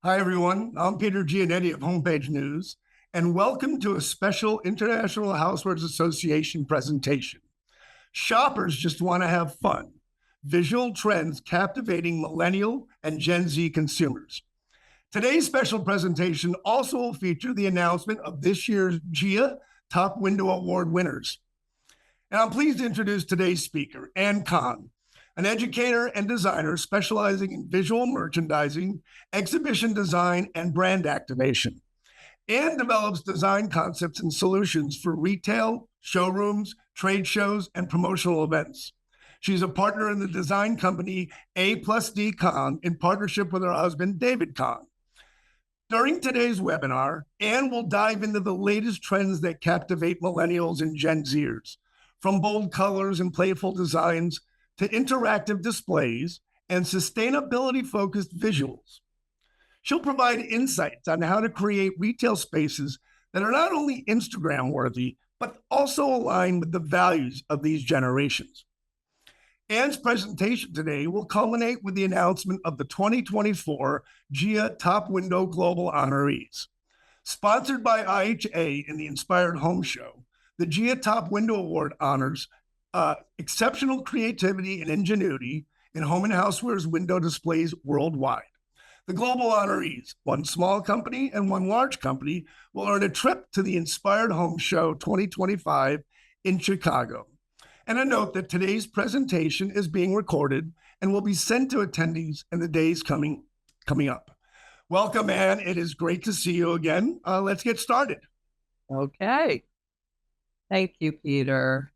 Hi, everyone. I'm Peter Giannetti of Homepage News, and welcome to a special International Housewares Association presentation. Shoppers just want to have fun. Visual trends captivating Millennial and Gen Z consumers. Today's special presentation also will feature the announcement of this year's GIA Top Window Award winners. And I'm pleased to introduce today's speaker, Ann Kahn, an educator and designer specializing in visual merchandising, exhibition design, and brand activation. Ann develops design concepts and solutions for retail, showrooms, trade shows, and promotional events. She's a partner in the design company A+D Kahn in partnership with her husband, David Kahn. During today's webinar, Ann will dive into the latest trends that captivate millennials and Gen Zers, from bold colors and playful designs to interactive displays and sustainability-focused visuals. She'll provide insights on how to create retail spaces that are not only Instagram-worthy, but also align with the values of these generations. Ann's presentation today will culminate with the announcement of the 2024 GIA Top Window Global Honorees. Sponsored by IHA and the Inspired Home Show, the GIA Top Window Award honors exceptional creativity and ingenuity in home and housewares window displays worldwide. The global honorees, one small company and one large company, will earn a trip to the Inspired Home Show 2025 in Chicago. And a note that today's presentation is being recorded and will be sent to attendees in the days coming up. Welcome, Ann. It is great to see you again. Let's get started. Okay. Thank you, Peter.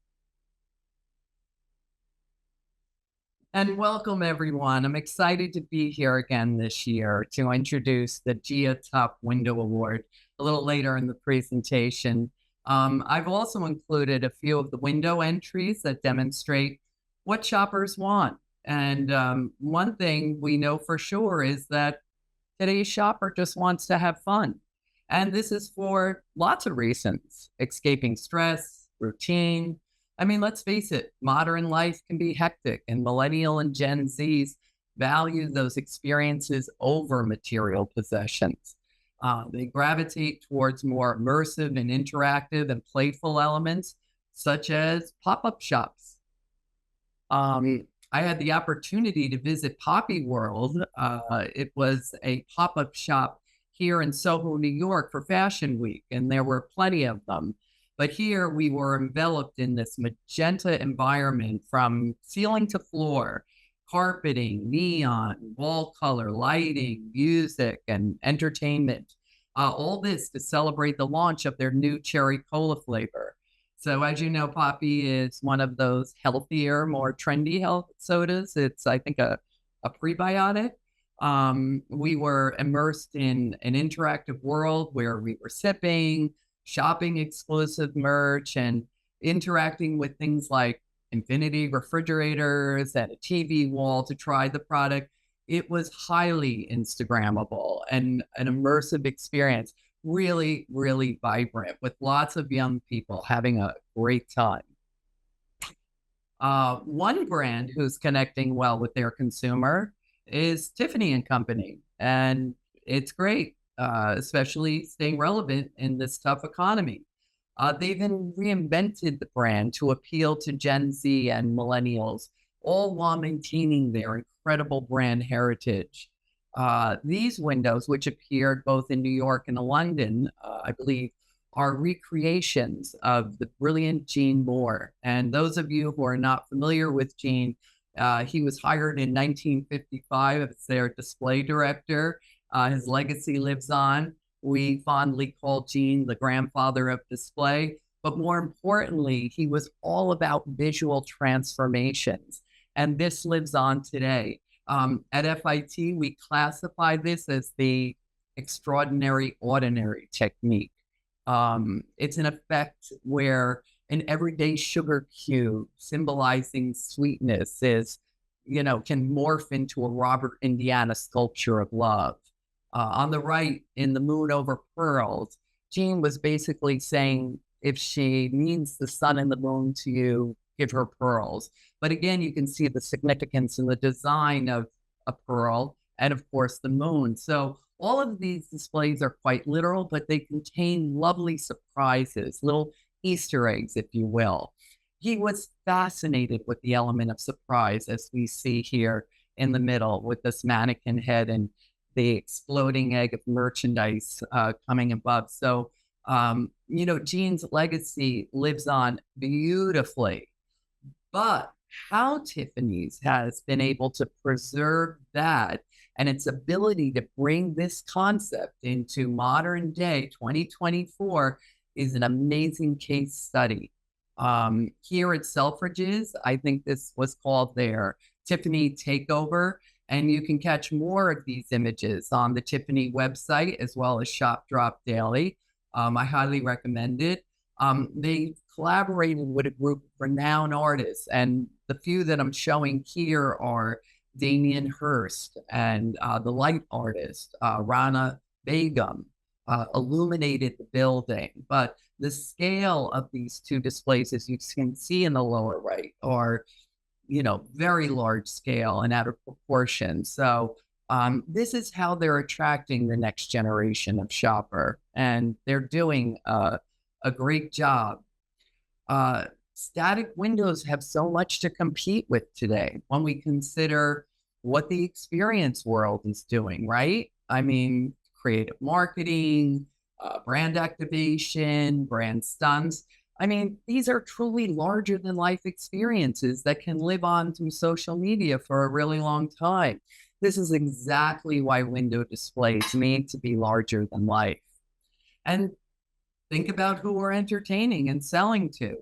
And welcome, everyone. I'm excited to be here again this year to introduce the GIA Top Window Award a little later in the presentation. I've also included a few of the window entries that demonstrate what shoppers want. And one thing we know for sure is that today's shopper just wants to have fun. And this is for lots of reasons: escaping stress, routine. I mean, let's face it, modern life can be hectic, and Millennial and Gen Zs value those experiences over material possessions. They gravitate towards more immersive and interactive and playful elements, such as pop-up shops. I had the opportunity to visit Poppy World. It was a pop-up shop here in Soho, New York for Fashion Week, and there were plenty of them. But here we were enveloped in this magenta environment from ceiling to floor: carpeting, neon, wall color, lighting, music, and entertainment. All this to celebrate the launch of their new cherry cola flavor. So as you know, Poppy is one of those healthier, more trendy health sodas. It's, I think, a prebiotic. We were immersed in an interactive world where we were sipping, shopping exclusive merch, and interacting with things like infinity refrigerators and a TV wall to try the product. It was highly Instagrammable and an immersive experience, really, really vibrant, with lots of young people having a great time. One brand who's connecting well with their consumer is Tiffany & Company, and it's great. Especially staying relevant in this tough economy. They've reinvented the brand to appeal to Gen Z and millennials, all while maintaining their incredible brand heritage. These windows, which appeared both in New York and London, I believe, are recreations of the brilliant Gene Moore. And those of you who are not familiar with Gene, he was hired in 1955 as their display director. His legacy lives on. We fondly call Gene the grandfather of display, but more importantly, he was all about visual transformations, and this lives on today. At FIT, we classify this as the extraordinary ordinary technique. It's an effect where an everyday sugar cube symbolizing sweetness can morph into a Robert Indiana sculpture of love. On the right, in the moon over pearls, Jean was basically saying, if she needs the sun and the moon to you, give her pearls. But again, you can see the significance in the design of a pearl and, of course, the moon. So All of these displays are quite literal, but they contain lovely surprises, little Easter eggs, if you will. He was fascinated with the element of surprise, as we see here in the middle with this mannequin head and the exploding egg of merchandise coming above. So, Jean's legacy lives on beautifully. But how Tiffany's has been able to preserve that and its ability to bring this concept into modern day 2024 is an amazing case study. Here at Selfridges, I think this was called their Tiffany Takeover, and you can catch more of these images on the Tiffany website as well as Shop Drop Daily. I highly recommend it. They collaborated with a group of renowned artists, and the few that I'm showing here are Damien Hirst and the light artist, Rana Begum, illuminated the building. But the scale of these two displays, as you can see in the lower right, are, very large scale and out of proportion. So this is how they're attracting the next generation of shopper, and they're doing a great job. Static windows have so much to compete with today when we consider what the experience world is doing, right? I mean, creative marketing, brand activation, brand stunts. I mean, these are truly larger than life experiences that can live on through social media for a really long time. This is exactly why window displays need to be larger than life. And think about who we're entertaining and selling to.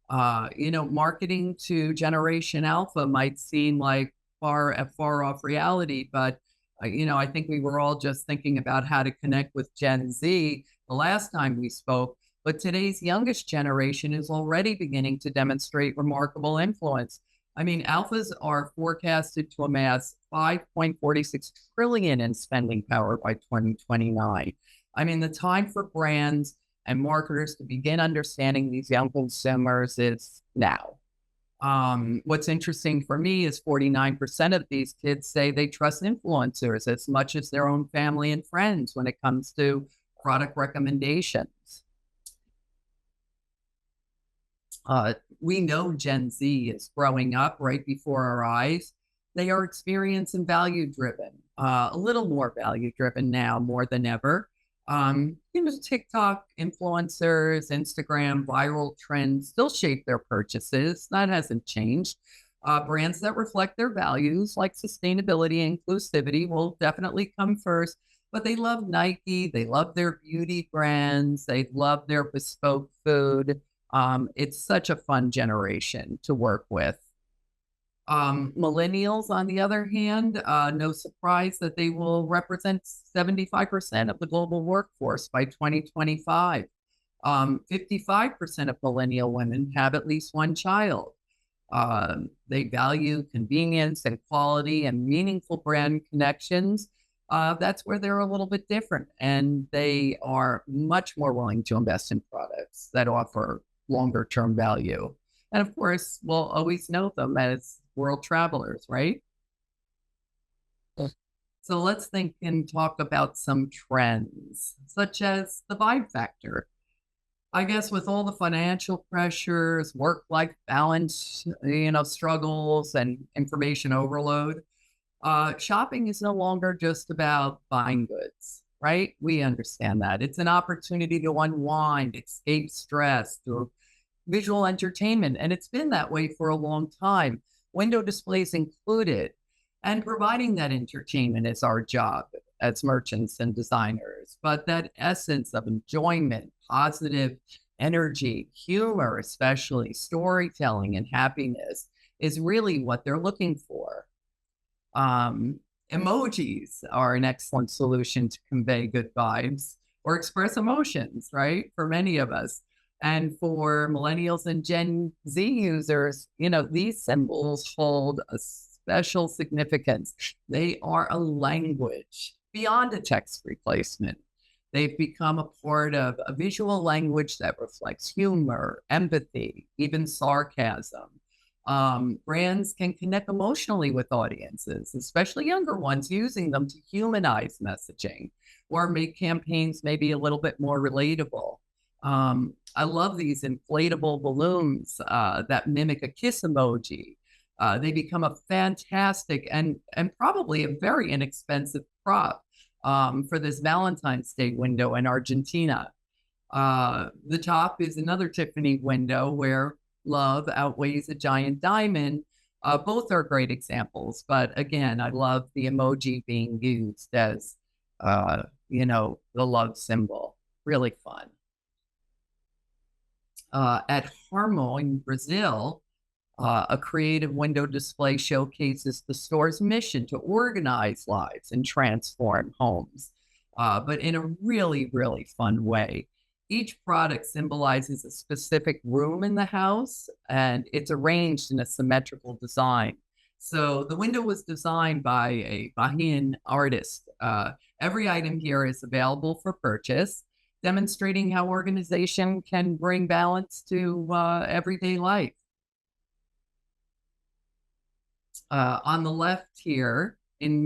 Marketing to Generation Alpha might seem like a far off reality, but I think we were all just thinking about how to connect with Gen Z the last time we spoke. But today's youngest generation is already beginning to demonstrate remarkable influence. I mean, alphas are forecasted to amass 5.46 trillion in spending power by 2029. I mean, the time for brands and marketers to begin understanding these young consumers is now. What's interesting for me is 49% of these kids say they trust influencers as much as their own family and friends when it comes to product recommendations. We know Gen Z is growing up right before our eyes. They are experience and value driven, a little more value driven now more than ever. TikTok influencers, Instagram viral trends still shape their purchases. That hasn't changed. Brands that reflect their values like sustainability and inclusivity will definitely come first, but they love Nike. They love their beauty brands. They love their bespoke food. It's such a fun generation to work with. Millennials, on the other hand, no surprise that they will represent 75% of the global workforce by 2025. 55% of millennial women have at least one child. They value convenience and quality and meaningful brand connections. That's where they're a little bit different, and they are much more willing to invest in products that offer longer term value. And of course, we'll always know them as world travelers, right? So let's think and talk about some trends, such as the vibe factor. I guess with all the financial pressures, work-life balance, struggles and information overload, shopping is no longer just about buying goods, right? We understand that. It's an opportunity to unwind, escape stress through visual entertainment. And it's been that way for a long time, window displays included. And providing that entertainment is our job as merchants and designers. But that essence of enjoyment, positive energy, humor, especially storytelling and happiness is really what they're looking for. Emojis are an excellent solution to convey good vibes or express emotions, right? For many of us. And for millennials and Gen Z users, these symbols hold a special significance. They are a language beyond a text replacement. They've become a part of a visual language that reflects humor, empathy, even sarcasm. Brands can connect emotionally with audiences, especially younger ones, using them to humanize messaging or make campaigns maybe a little bit more relatable. I love these inflatable balloons that mimic a kiss emoji. They become a fantastic and probably a very inexpensive prop for this Valentine's Day window in Argentina. The top is another Tiffany window where love outweighs a giant diamond. Both are great examples, but again, I love the emoji being used as, the love symbol. Really fun. At Harmo in Brazil, a creative window display showcases the store's mission to organize lives and transform homes, but in a really, really fun way. Each product symbolizes a specific room in the house, and it's arranged in a symmetrical design. So the window was designed by a Bahian artist. Every item here is available for purchase, demonstrating how organization can bring balance to everyday life. On the left here in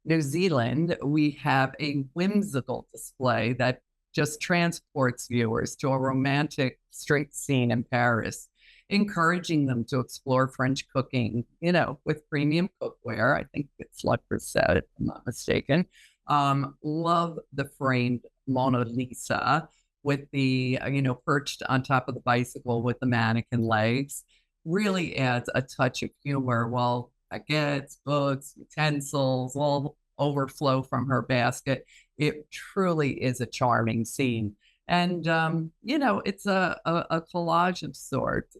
New Zealand, we have a whimsical display that just transports viewers to a romantic street scene in Paris, encouraging them to explore French cooking, with premium cookware. I think it's Le Creuset, if I'm not mistaken. Love the framed Mona Lisa with the, perched on top of the bicycle with the mannequin legs. Really adds a touch of humor while baguettes, books, utensils all overflow from her basket. It truly is a charming scene. And, it's a collage of sorts.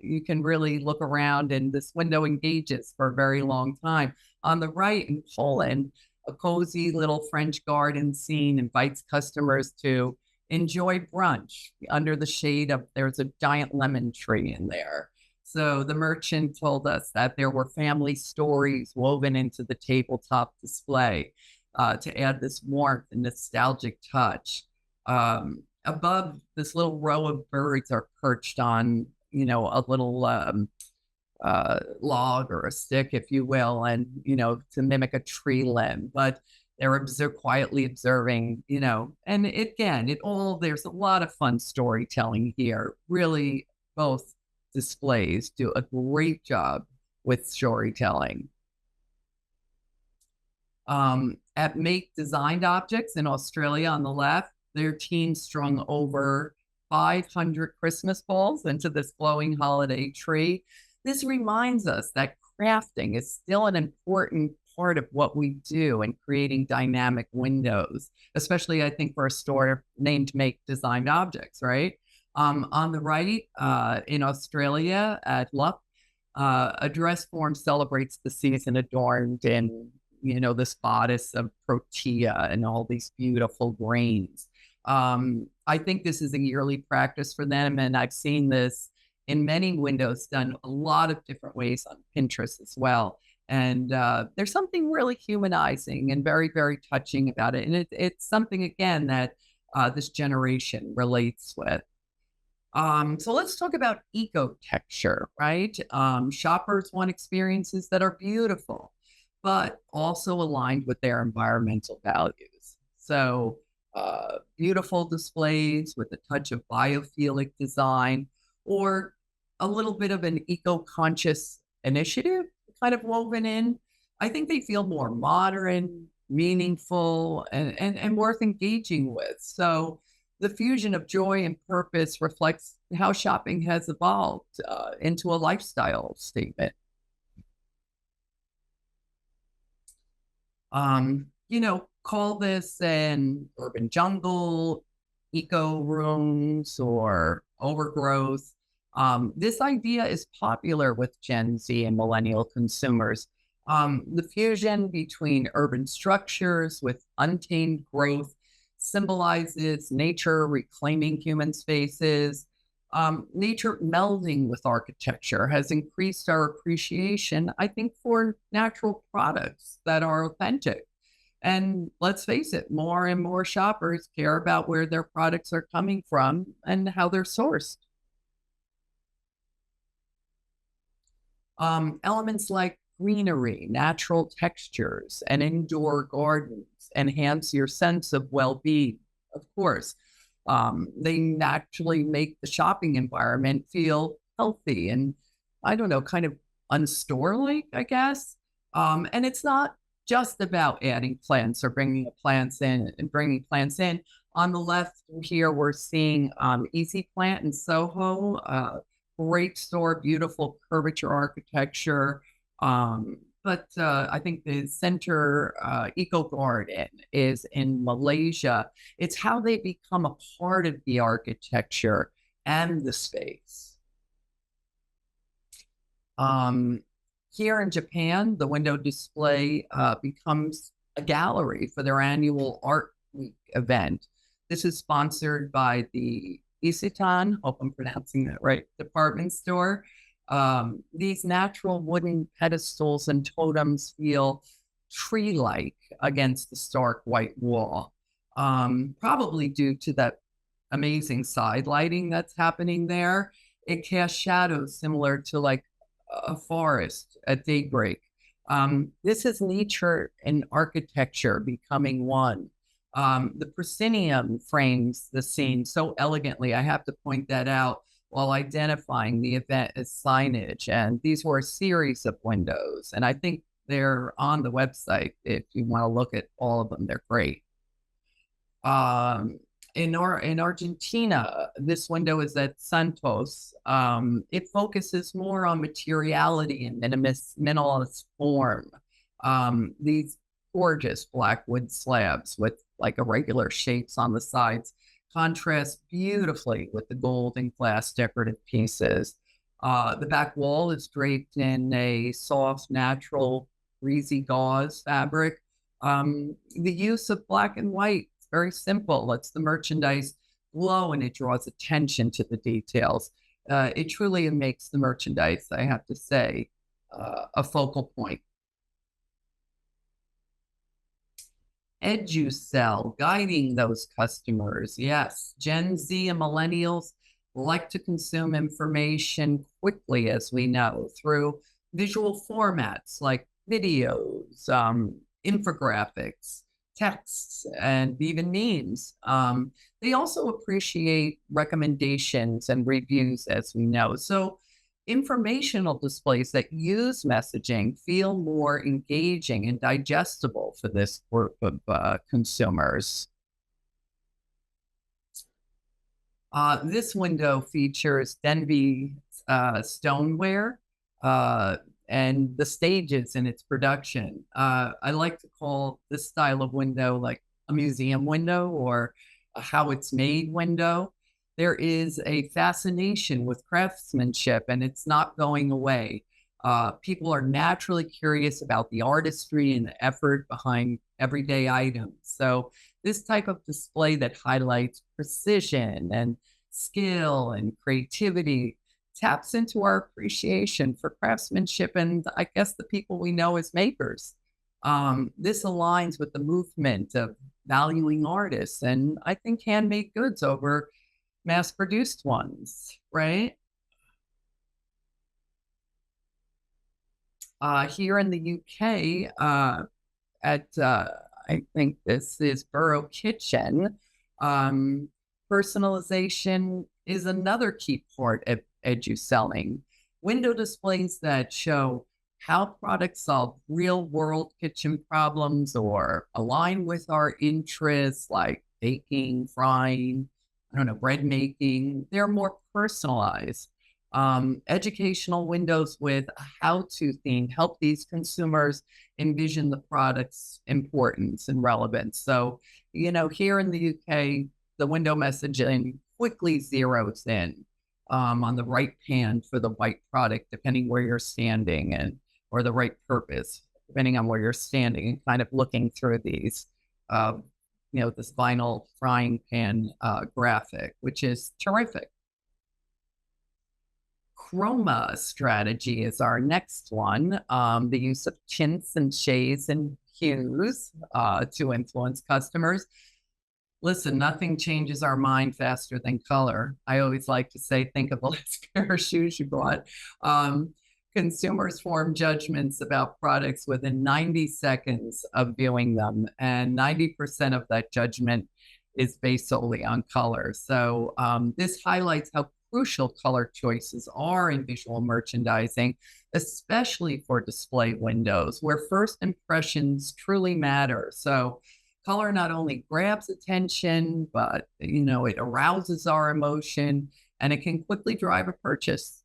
You can really look around, and this window engages for a very long time. On the right in Poland, a cozy little French garden scene invites customers to enjoy brunch under the shade of, there's a giant lemon tree in there. So the merchant told us that there were family stories woven into the tabletop display to add this warmth and nostalgic touch. Above, this little row of birds are perched on, a little log or a stick, if you will, and, to mimic a tree limb. But they're quietly observing, and there's a lot of fun storytelling here. Really, both displays do a great job with storytelling. At Make Designed Objects in Australia on the left, their team strung over 500 Christmas balls into this glowing holiday tree. This reminds us that crafting is still an important part of what we do in creating dynamic windows, especially I think for a store named Make Designed Objects, right? On the right, in Australia at Luck, a dress form celebrates the season adorned in, this bodice of protea and all these beautiful grains. I think this is a yearly practice for them, and I've seen this in many windows done a lot of different ways on Pinterest as well. And there's something really humanizing and very, very touching about it. And it's something, again, that this generation relates with. So let's talk about eco-texture, right? Shoppers want experiences that are beautiful, but also aligned with their environmental values. So beautiful displays with a touch of biophilic design or a little bit of an eco-conscious initiative kind of woven in. I think they feel more modern, meaningful, and worth engaging with. So the fusion of joy and purpose reflects how shopping has evolved into a lifestyle statement. Call this an urban jungle, eco rooms, or overgrowth. This idea is popular with Gen Z and millennial consumers. The fusion between urban structures with untamed growth symbolizes nature reclaiming human spaces. Nature melding with architecture has increased our appreciation, I think, for natural products that are authentic. And let's face it, more and more shoppers care about where their products are coming from and how they're sourced. Elements like greenery, natural textures, and indoor gardens enhance your sense of well-being. Of course, they naturally make the shopping environment feel healthy and, I don't know, kind of unstore-like, I guess. And it's not just about adding plants or bringing the plants in and bringing plants in. On the left here, we're seeing Easy Plant in Soho. Great store, beautiful curvature architecture. But I think the center Eco Garden is in Malaysia. It's how they become a part of the architecture and the space. Here in Japan, the window display becomes a gallery for their annual Art Week event. This is sponsored by the Isetan, hope I'm pronouncing that right, department store. These natural wooden pedestals and totems feel tree-like against the stark white wall, probably due to that amazing side lighting that's happening there. It casts shadows similar to like a forest at daybreak. This is nature and architecture becoming one. The proscenium frames the scene so elegantly. I have to point that out while identifying the event as signage. And these were a series of windows. And I think they're on the website if you want to look at all of them. They're great. In Argentina, this window is at Santos. It focuses more on materiality and minimalist form. These gorgeous black wood slabs with like irregular shapes on the sides contrast beautifully with the gold and glass decorative pieces. The back wall is draped in a soft, natural, breezy gauze fabric. The use of black and white is very simple. Lets the merchandise glow and it draws attention to the details. It truly makes the merchandise, I have to say, a focal point. EduSell, guiding those customers. Yes, Gen Z and millennials like to consume information quickly, as we know, through visual formats like videos, infographics, texts, and even memes. They also appreciate recommendations and reviews, as we know. So informational displays that use messaging feel more engaging and digestible for this group of consumers. This window features Denby stoneware and the stages in its production. I like to call this style of window like a museum window or a how it's made window. There is a fascination with craftsmanship and it's not going away. People are naturally curious about the artistry and the effort behind everyday items. So this type of display that highlights precision and skill and creativity taps into our appreciation for craftsmanship and I guess the people we know as makers. This aligns with the movement of valuing artists and I think handmade goods over mass-produced ones, right? Here in the UK, I think this is Borough Kitchen, personalization is another key part of edu-selling. Window displays that show how products solve real-world kitchen problems or align with our interests like baking, frying, I don't know, bread making. They're more personalized. Educational windows with a how-to theme help these consumers envision the product's importance and relevance. So, you know, here in the UK, the window messaging quickly zeroes in on the right hand for the right product, depending where you're standing, and or the right purpose, depending on where you're standing, and kind of looking through these, you know, this vinyl frying pan graphic, which is terrific. Chroma strategy is our next one. The use of tints and shades and hues to influence customers. Listen, nothing changes our mind faster than color. I always like to say, think of the last pair of shoes you bought. consumers form judgments about products within 90 seconds of viewing them, and 90% of that judgment is based solely on color. So this highlights how crucial color choices are in visual merchandising, especially for display windows, where first impressions truly matter. So color not only grabs attention, but it arouses our emotion, and it can quickly drive a purchase.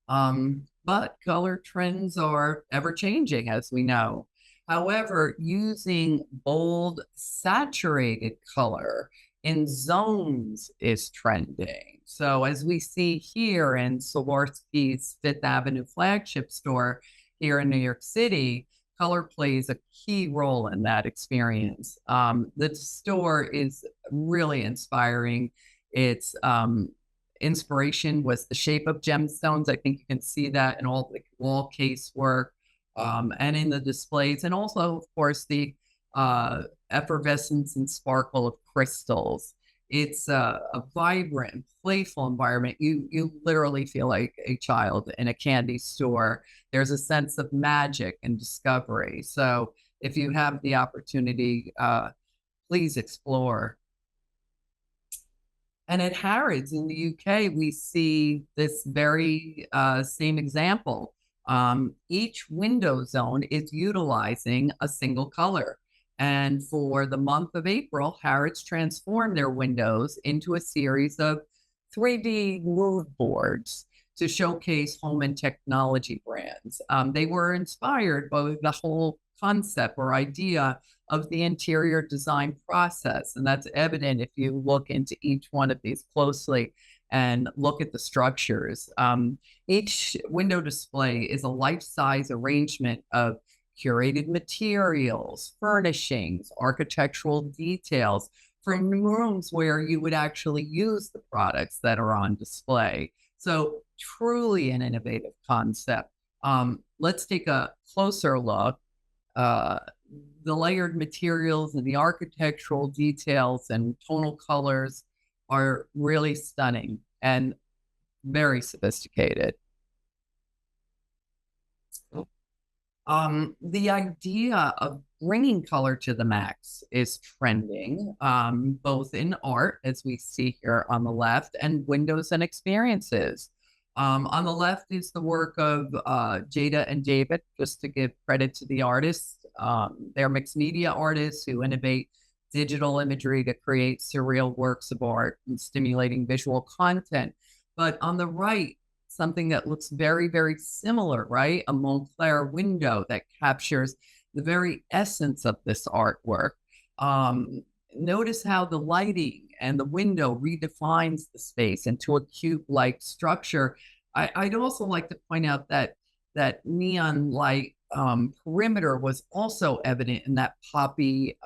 But color trends are ever changing, as we know. However, using bold, saturated color in zones is trending. So, as we see here in Swarovski's Fifth Avenue flagship store here in New York City, color plays a key role in that experience. The store is really inspiring. It's inspiration was the shape of gemstones. I think you can see that in all the wall case work and in the displays, and also, of course, the effervescence and sparkle of crystals. It's a vibrant, playful environment. You literally feel like a child in a candy store. There's a sense of magic and discovery. So if you have the opportunity, please explore. And at Harrods in the UK, we see this very same example. Each window zone is utilizing a single color. And for the month of April, Harrods transformed their windows into a series of 3D mood boards to showcase home and technology brands. They were inspired by the whole concept or idea of the interior design process. And that's evident if you look into each one of these closely and look at the structures. Each window display is a life-size arrangement of curated materials, furnishings, architectural details from rooms where you would actually use the products that are on display. So truly an innovative concept. Let's take a closer look. The layered materials and the architectural details and tonal colors are really stunning and very sophisticated. The idea of bringing color to the max is trending, both in art, as we see here on the left, and windows and experiences. On the left is the work of Jada and David, just to give credit to the artists. They're mixed media artists who innovate digital imagery to create surreal works of art and stimulating visual content. But on the right, something that looks very, very similar, right? A Montclair window that captures the very essence of this artwork. Notice how the lighting and the window redefines the space into a cube-like structure. I'd also like to point out that neon light perimeter was also evident in that poppy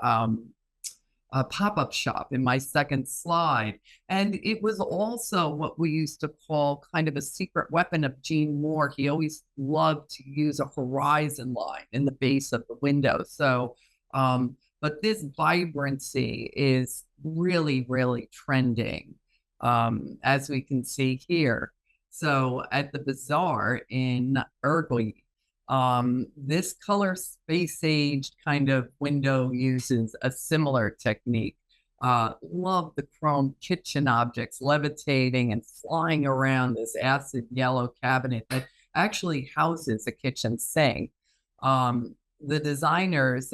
pop-up shop in my second slide. And it was also what we used to call kind of a secret weapon of Gene Moore. He always loved to use a horizon line in the base of the window. So, but this vibrancy is really, really trending, as we can see here. So at the Bazaar in Urgui, this color space aged kind of window uses a similar technique. Love the chrome kitchen objects levitating and flying around this acid yellow cabinet that actually houses a kitchen sink. The designers,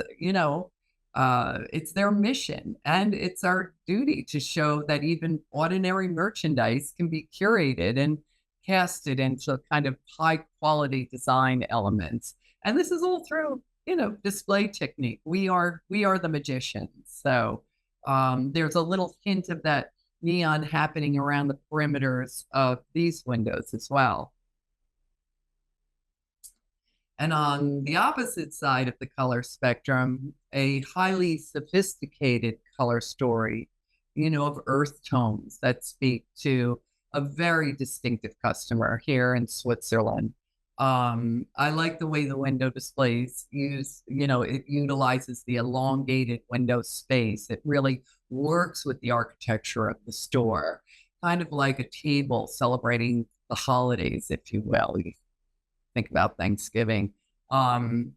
it's their mission, and it's our duty to show that even ordinary merchandise can be curated and casted into kind of high quality design elements. And this is all through, display technique. We are the magicians. So there's a little hint of that neon happening around the perimeters of these windows as well. And on the opposite side of the color spectrum, a highly sophisticated color story, of earth tones that speak to a very distinctive customer here in Switzerland. I like the way the window displays it utilizes the elongated window space. It really works with the architecture of the store, kind of like a table celebrating the holidays, if you will. You think about Thanksgiving. And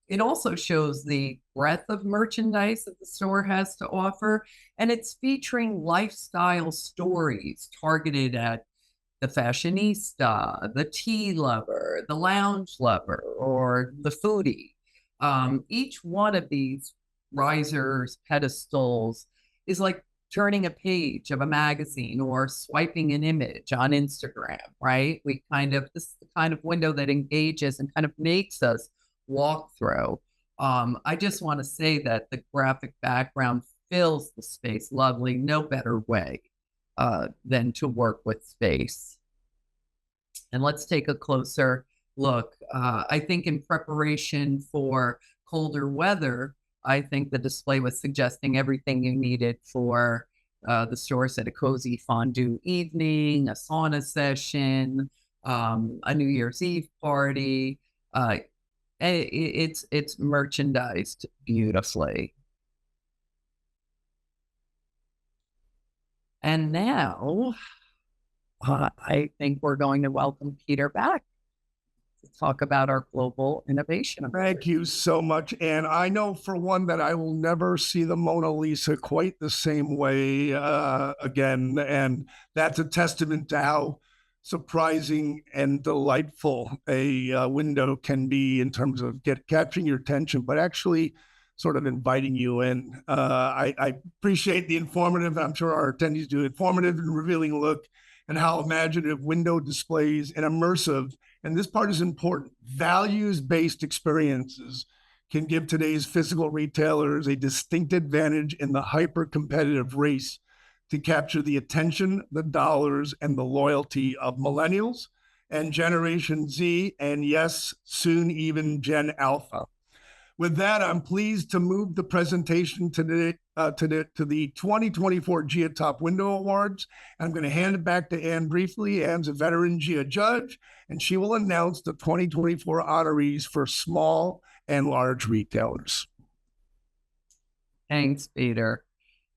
it also shows the breadth of merchandise that the store has to offer, and it's featuring lifestyle stories targeted at the fashionista, the tea lover, the lounge lover, or the foodie. Each one of these risers, pedestals, is like turning a page of a magazine or swiping an image on Instagram, right? This is the kind of window that engages and kind of makes us walk through. I just want to say that the graphic background fills the space lovely. No better way than to work with space. And let's take a closer look. I think in preparation for colder weather, I think the display was suggesting everything you needed for the store set a cozy fondue evening, a sauna session, a New Year's Eve party. It's merchandised beautifully. And now I think we're going to welcome Peter back to talk about our global innovation. Thank you so much. And I know for one that I will never see the Mona Lisa quite the same way again. And that's a testament to how surprising and delightful a window can be in terms of capturing your attention, but actually sort of inviting you in. I appreciate the informative, I'm sure our attendees do, informative and revealing look and how imaginative window displays and immersive, and this part is important, values-based experiences can give today's physical retailers a distinct advantage in the hyper-competitive race to capture the attention, the dollars, and the loyalty of millennials and Generation Z, and yes, soon even Gen Alpha. With that, I'm pleased to move the presentation to the 2024 GIA Top Window Awards. I'm going to hand it back to Anne briefly. Anne's a veteran GIA judge, and she will announce the 2024 honorees for small and large retailers. Thanks, Peter.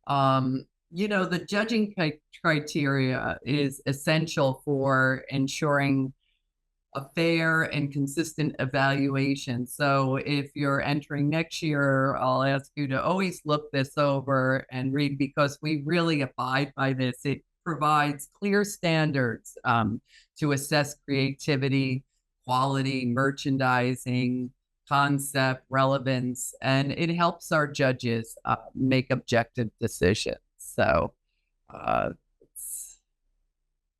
The judging criteria is essential for ensuring a fair and consistent evaluation. So if you're entering next year, I'll ask you to always look this over and read, because we really abide by this. It provides clear standards to assess creativity, quality, merchandising, concept, relevance, and it helps our judges make objective decisions. So it's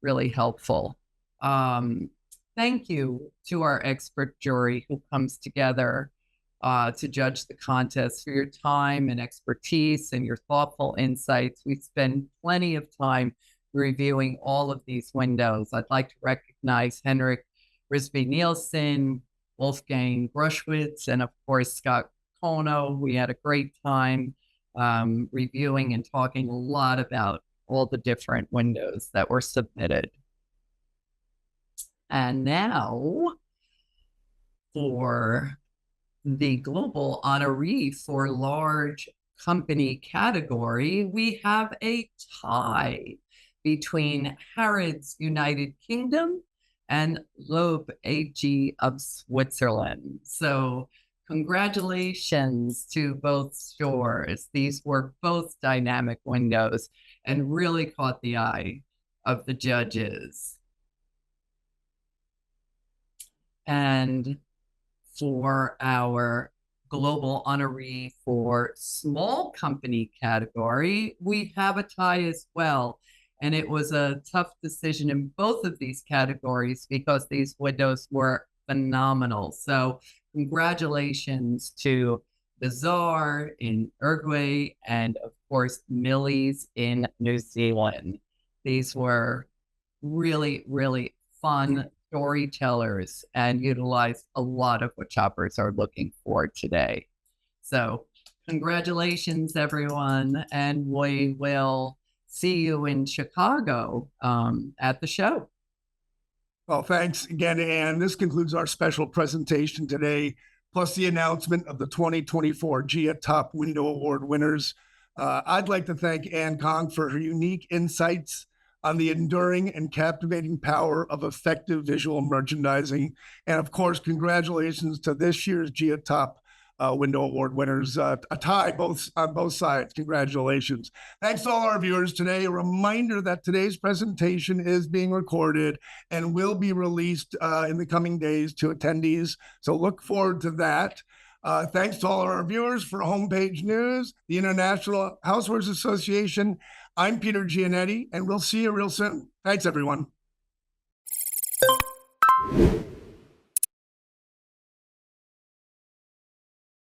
really helpful. Thank you to our expert jury who comes together to judge the contest, for your time and expertise and your thoughtful insights. We spend plenty of time reviewing all of these windows. I'd like to recognize Henrik Risby Nielsen, Wolfgang Brushwitz, and of course, Scott Kono. We had a great time reviewing and talking a lot about all the different windows that were submitted. And now for the global honoree for large company category, we have a tie between Harrods United Kingdom and Loeb AG of Switzerland. So congratulations to both stores. These were both dynamic windows and really caught the eye of the judges. And for our global honoree for small company category, we have a tie as well. And it was a tough decision in both of these categories because these windows were phenomenal. So congratulations to Bazaar in Uruguay and of course Millie's in New Zealand. These were really, really fun storytellers and utilized a lot of what shoppers are looking for today. So congratulations, everyone. And we will see you in Chicago at the show. Well, thanks again, Anne. This concludes our special presentation today, plus the announcement of the 2024 GIA Top Window Award winners. I'd like to thank Anne Kong for her unique insights on the enduring and captivating power of effective visual merchandising. And of course, congratulations to this year's GIA Top Window Award winners. A tie on both sides. Congratulations. Thanks to all our viewers today. A reminder that today's presentation is being recorded and will be released in the coming days to attendees. So look forward to that. Thanks to all of our viewers for Homepage News, the International Housewares Association. I'm Peter Giannetti, and we'll see you real soon. Thanks, everyone.